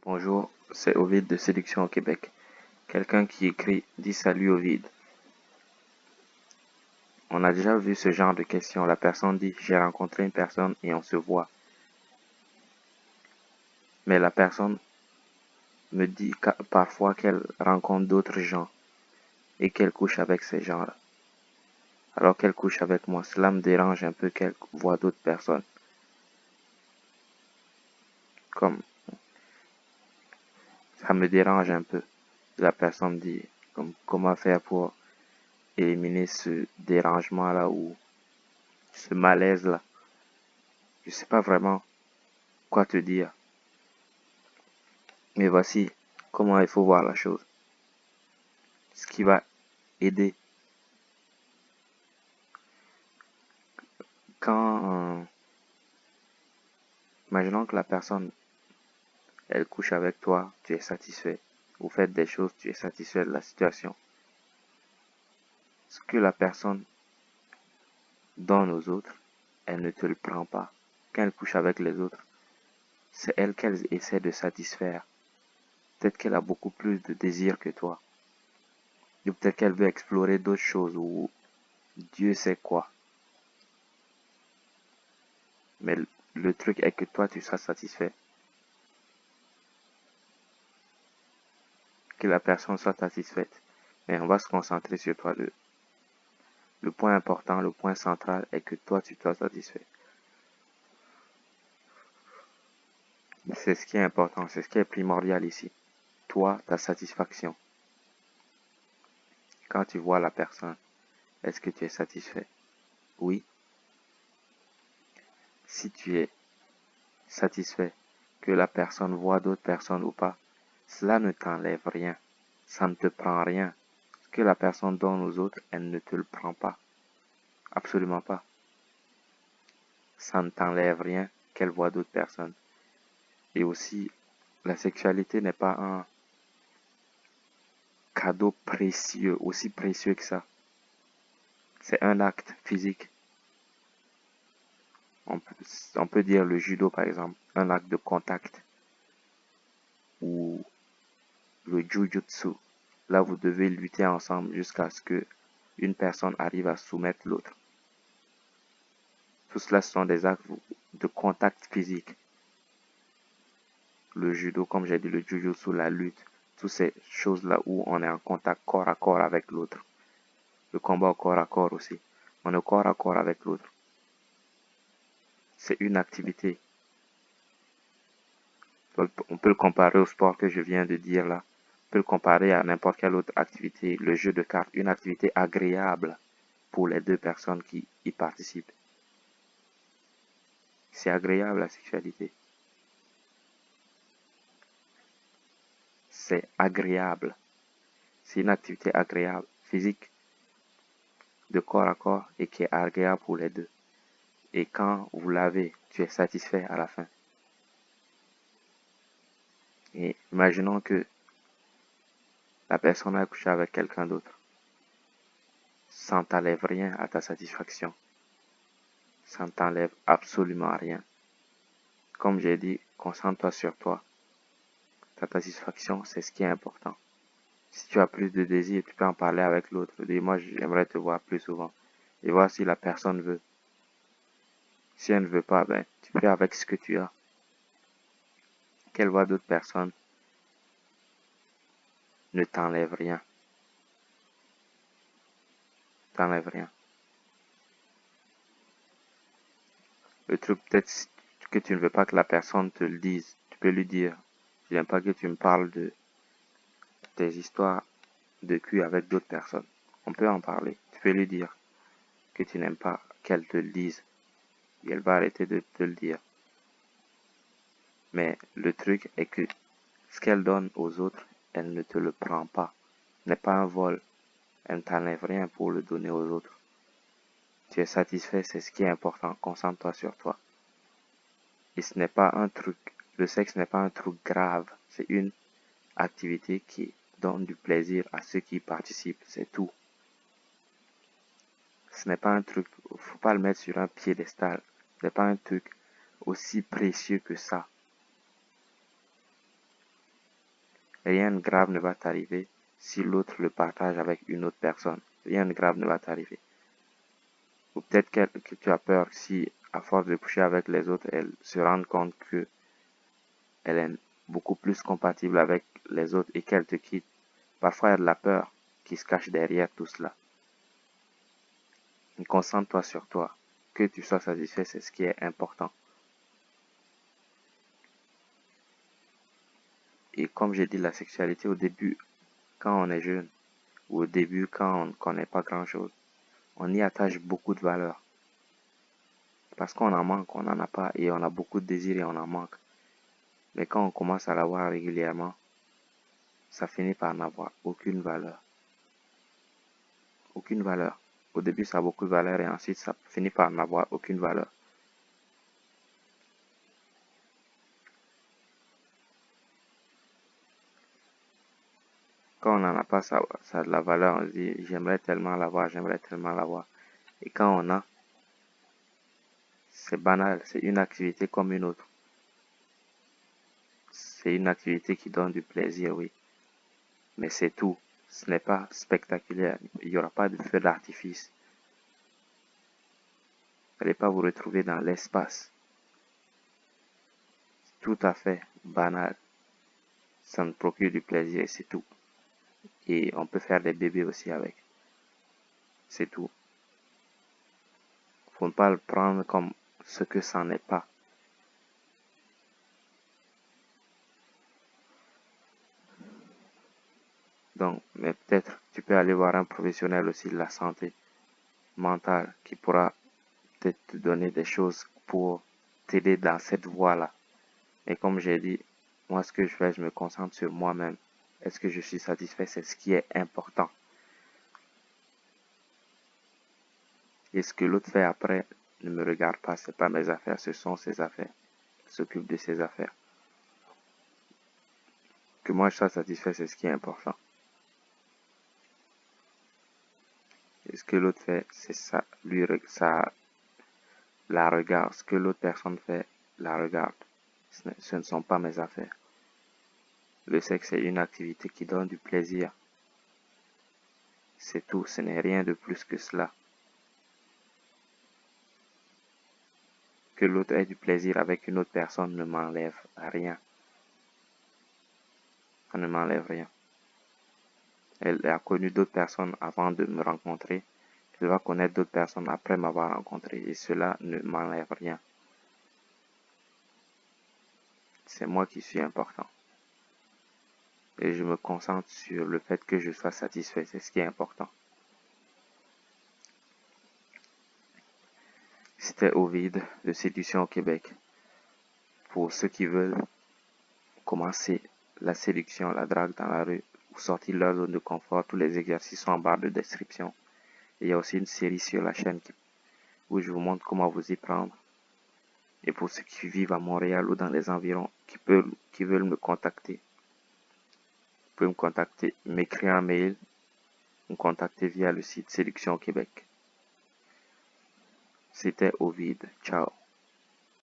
Bonjour, c'est Ovid de Séduction au Québec. Quelqu'un qui écrit dit salut Ovid. On a déjà vu ce genre de question. La personne dit j'ai rencontré une personne et on se voit. Mais la personne me dit parfois qu'elle rencontre d'autres gens et qu'elle couche avec ces gens-là. Alors qu'elle couche avec moi, cela me dérange un peu qu'elle voit d'autres personnes. Comme ça me dérange un peu. La personne dit comment faire pour éliminer ce dérangement-là ou ce malaise-là. Je sais pas vraiment quoi te dire. Mais voici comment il faut voir la chose. Ce qui va aider quand, imaginons que la personne, elle couche avec toi, tu es satisfait. Vous faites des choses, tu es satisfait de la situation. Ce que la personne donne aux autres, elle ne te le prend pas. Quand elle couche avec les autres, c'est elle qu'elle essaie de satisfaire. Peut-être qu'elle a beaucoup plus de désir que toi. Ou peut-être qu'elle veut explorer d'autres choses ou Dieu sait quoi. Mais le truc est que toi, tu sois satisfait. Que la personne soit satisfaite. Mais on va se concentrer sur toi. Le point important, le point central est que toi, tu sois satisfait. C'est ce qui est important, c'est ce qui est primordial ici. Toi, ta satisfaction. Quand tu vois la personne, est-ce que tu es satisfait? Oui. Si tu es satisfait que la personne voit d'autres personnes ou pas, cela ne t'enlève rien. Ça ne te prend rien. Ce que la personne donne aux autres, elle ne te le prend pas. Absolument pas. Ça ne t'enlève rien qu'elle voit d'autres personnes. Et aussi, la sexualité n'est pas un cadeau précieux, aussi précieux que ça. C'est un acte physique. On peut dire le judo par exemple, un acte de contact. Ou le jujutsu. Là, vous devez lutter ensemble jusqu'à ce que une personne arrive à soumettre l'autre. Tout cela sont des actes de contact physique. Le judo, comme j'ai dit, le jujutsu, la lutte, toutes ces choses-là où on est en contact corps à corps avec l'autre. Le combat au corps à corps aussi. On est au corps à corps avec l'autre. C'est une activité. On peut le comparer au sport que je viens de dire là. On peut le comparer à n'importe quelle autre activité. Le jeu de cartes, une activité agréable pour les deux personnes qui y participent. C'est agréable la sexualité. C'est agréable. C'est une activité agréable, physique, de corps à corps et qui est agréable pour les deux. Et quand vous l'avez, tu es satisfait à la fin. Et imaginons que la personne a couché avec quelqu'un d'autre. Ça ne t'enlève rien à ta satisfaction. Ça ne t'enlève absolument rien. Comme j'ai dit, concentre-toi sur toi. Ta satisfaction, c'est ce qui est important. Si tu as plus de désir, tu peux en parler avec l'autre. Dis-moi, j'aimerais te voir plus souvent. Et voir si la personne veut. Si elle ne veut pas, ben, tu fais avec ce que tu as. Qu'elle voit d'autres personnes ne t'enlève rien. T'enlève rien. Le truc, peut-être que tu ne veux pas que la personne te le dise. Tu peux lui dire, j'aime pas que tu me parles de tes histoires de cul avec d'autres personnes. On peut en parler. Tu peux lui dire que tu n'aimes pas qu'elle te le dise. Et elle va arrêter de te le dire. Mais le truc est que ce qu'elle donne aux autres, elle ne te le prend pas. Ce n'est pas un vol. Elle ne t'enlève rien pour le donner aux autres. Tu es satisfait, c'est ce qui est important. Concentre-toi sur toi. Et ce n'est pas un truc. Le sexe n'est pas un truc grave. C'est une activité qui donne du plaisir à ceux qui y participent. C'est tout. Ce n'est pas un truc. Faut pas le mettre sur un piédestal. Ce n'est pas un truc aussi précieux que ça. Rien de grave ne va t'arriver si l'autre le partage avec une autre personne. Rien de grave ne va t'arriver. Ou peut-être que tu as peur si, à force de coucher avec les autres, elles se rendent compte que elle est beaucoup plus compatible avec les autres et qu'elle te quitte. Parfois, il y a de la peur qui se cache derrière tout cela. Concentre-toi sur toi. Que tu sois satisfait, c'est ce qui est important. Et comme j'ai dit, la sexualité au début, quand on est jeune, ou au début quand on ne connaît pas grand-chose, on y attache beaucoup de valeur. Parce qu'on en manque, on n'en a pas, et on a beaucoup de désir et on en manque. Mais quand on commence à l'avoir régulièrement, ça finit par n'avoir aucune valeur. Aucune valeur. Au début, ça a beaucoup de valeur et ensuite, ça finit par n'avoir aucune valeur. Quand on n'en a pas, ça a de la valeur. On se dit, j'aimerais tellement l'avoir, j'aimerais tellement l'avoir. Et quand on a, c'est banal, c'est une activité comme une autre. C'est une activité qui donne du plaisir, oui. Mais c'est tout. Ce n'est pas spectaculaire. Il n'y aura pas de feu d'artifice. Vous n'allez pas vous retrouver dans l'espace. Tout à fait banal. Ça nous procure du plaisir et c'est tout. Et on peut faire des bébés aussi avec. C'est tout. Faut ne pas le prendre comme ce que ça n'est pas. Donc, mais peut-être tu peux aller voir un professionnel aussi de la santé mentale qui pourra peut-être te donner des choses pour t'aider dans cette voie-là. Et comme j'ai dit, moi ce que je fais, je me concentre sur moi-même. Est-ce que je suis satisfait? C'est ce qui est important. Et ce que l'autre fait après ne me regarde pas, c'est pas mes affaires, ce sont ses affaires. Il s'occupe de ses affaires. Que moi je sois satisfait, c'est ce qui est important. Et ce que l'autre fait, c'est ça, ça la regarde. Ce que l'autre personne fait, la regarde. Ce ne sont pas mes affaires. Le sexe est une activité qui donne du plaisir. C'est tout, ce n'est rien de plus que cela. Que l'autre ait du plaisir avec une autre personne ne m'enlève rien. Ça ne m'enlève rien. Elle a connu d'autres personnes avant de me rencontrer. Elle va connaître d'autres personnes après m'avoir rencontré. Et cela ne m'enlève rien. C'est moi qui suis important. Et je me concentre sur le fait que je sois satisfait. C'est ce qui est important. C'était Ovid de Séduction au Québec. Pour ceux qui veulent commencer la séduction, la drague dans la rue, ou sortir de leur zone de confort, tous les exercices sont en barre de description. Et il y a aussi une série sur la chaîne où je vous montre comment vous y prendre. Et pour ceux qui vivent à Montréal ou dans les environs, qui veulent me contacter, vous pouvez me contacter, m'écrire un mail, me contacter via le site Séduction au Québec. C'était Ovid. Ciao.